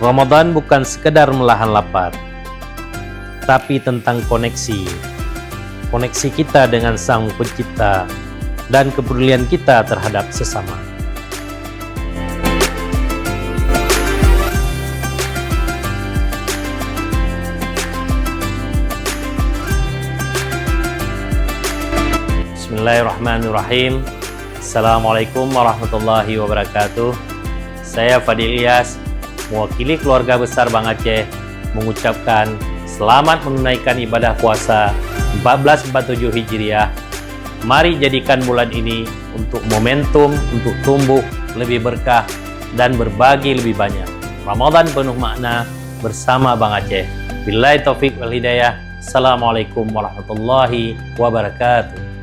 Ramadan bukan sekedar menahan lapar, tapi tentang koneksi. Koneksi kita dengan Sang Pencipta dan kepedulian kita terhadap sesama. Bismillahirrahmanirrahim. Assalamualaikum warahmatullahi wabarakatuh. Saya Fadil Ilyas, mewakili keluarga besar Bang Aceh, mengucapkan selamat menunaikan ibadah puasa 1447 Hijriah. Mari jadikan bulan ini untuk momentum untuk tumbuh lebih berkah dan berbagi lebih banyak. Ramadan penuh makna bersama Bang Aceh. Billahi taufik wal hidayah. Assalamualaikum warahmatullahi wabarakatuh.